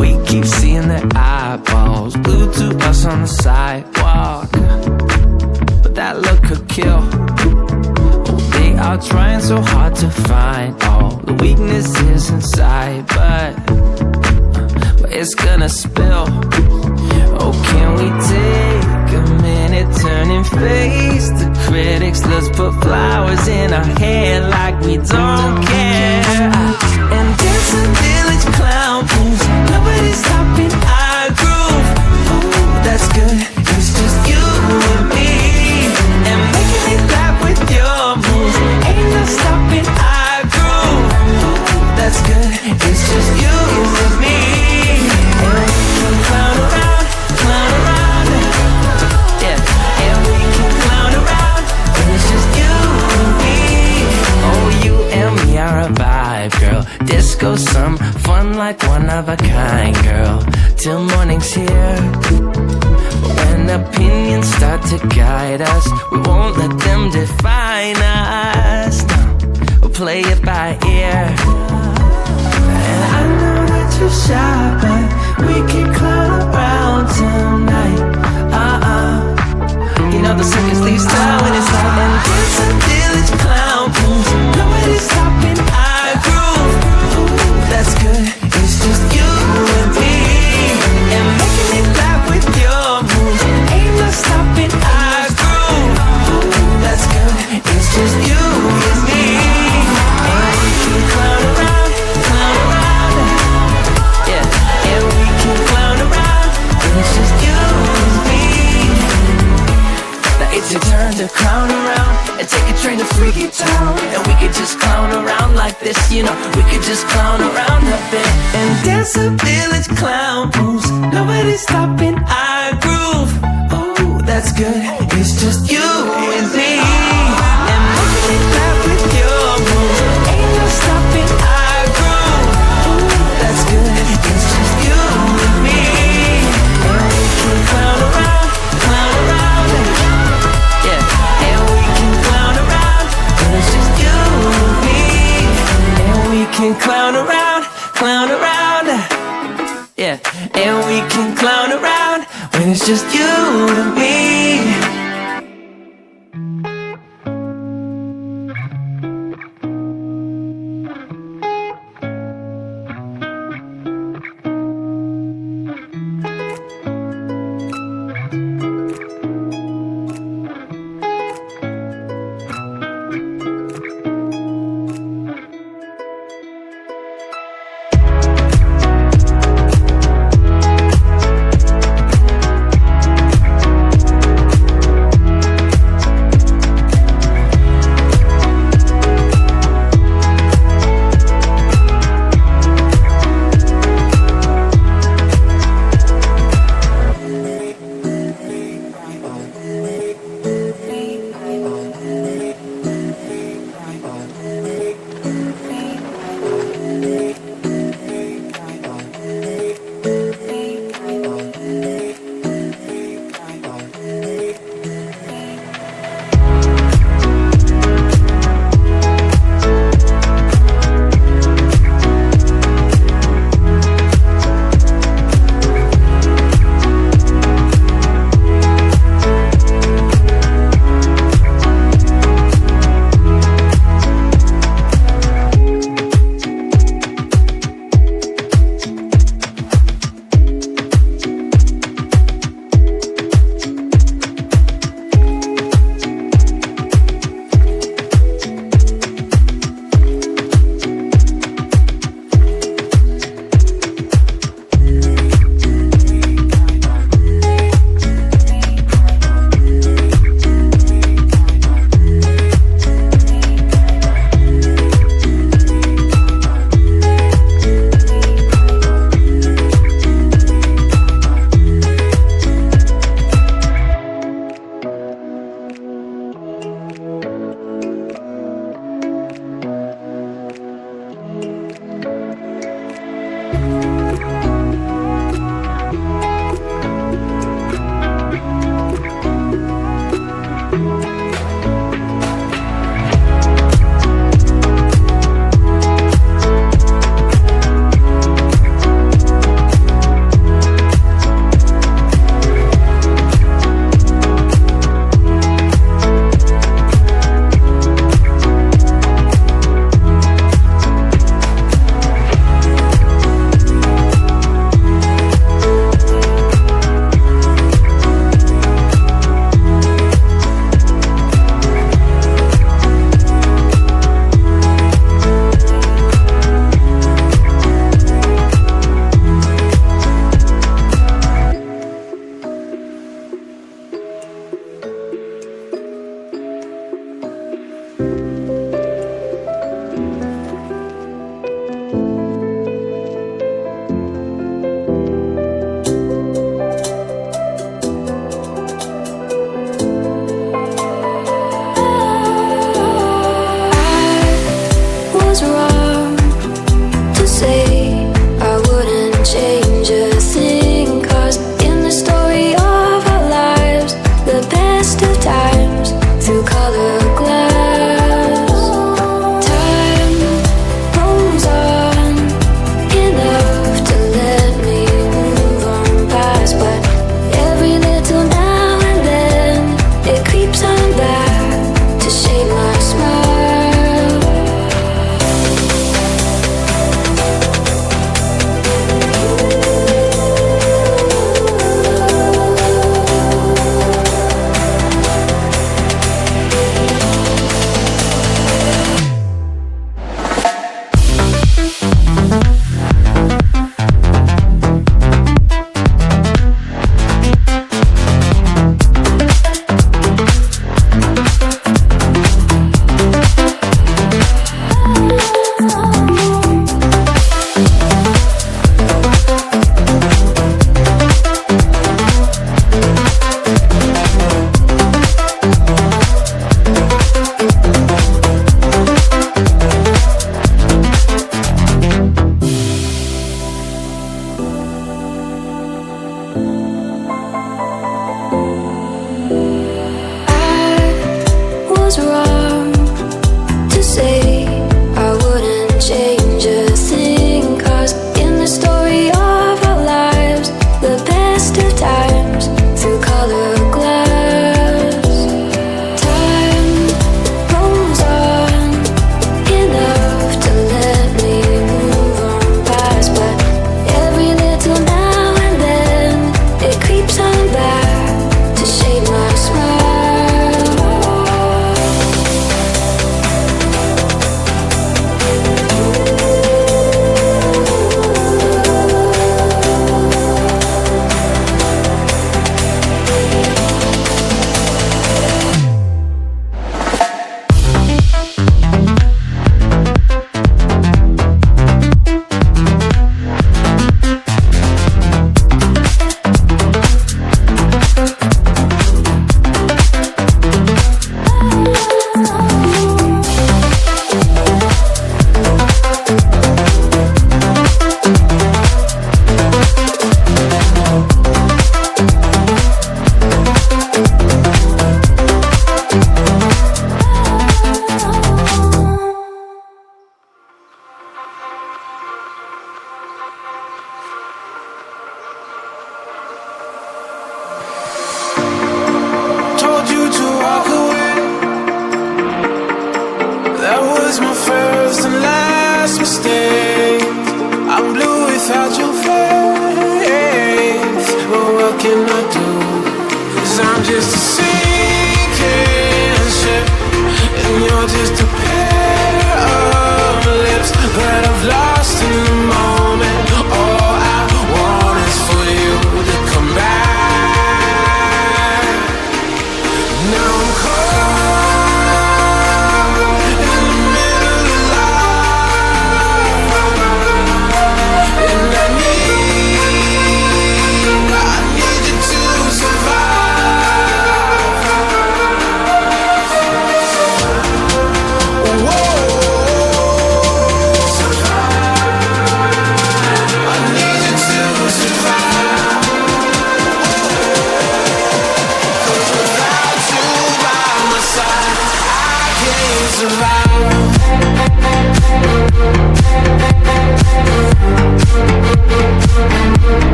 We keep seeing their eyeballs glued to us on the sidewalk, but that look could kill. Oh, they are trying so hard to find all the weaknesses inside, but it's gonna spill. Oh, can we take a minute, turn and face the critics? Let's put flowers in our hair like we don't care, and dance a village clown moves. Nobody's stopping our groove. Ooh, that's good. It's just you and me, and making it laugh with your moves. Ain't no stopping our groove. Ooh, that's good. It's just you and me, and we can clown around, yeah, and we can clown around, and it's just you and me. Oh, you and me are a vibe, girl. Disco, some fun like one of a kind, girl. Till morning's here. When opinions start to guide us, we won't let them define us. No, we'll play it by ear. And I know that you're shy, but we can clown around tonight. You know the circus leaves town when it's light, and dance a village clown moves. Nobody's stopping our groove. Ooh, that's good. It's just you and me, and making it laugh with your moves. Ain't no stopping our groove. Ooh, that's good. It's just you and me, and we can clown around, yeah, and we can clown around, and it's just you and me. Now it's your turn to clown around and take a train to Freaky Town, and we could just clown around like this, you know. We could just clown around a bit and dance a village clown moves. Nobody's stopping our groove. Oh, that's good. It's just you and me, and making it laugh with your moves. Ain't no stopping our groove. Ooh, that's good. It's just you and me, and we can clown around, yeah, and we can clown around, and it's just you and me, and we can clown around, yeah, and we can clown around when it's just you and me.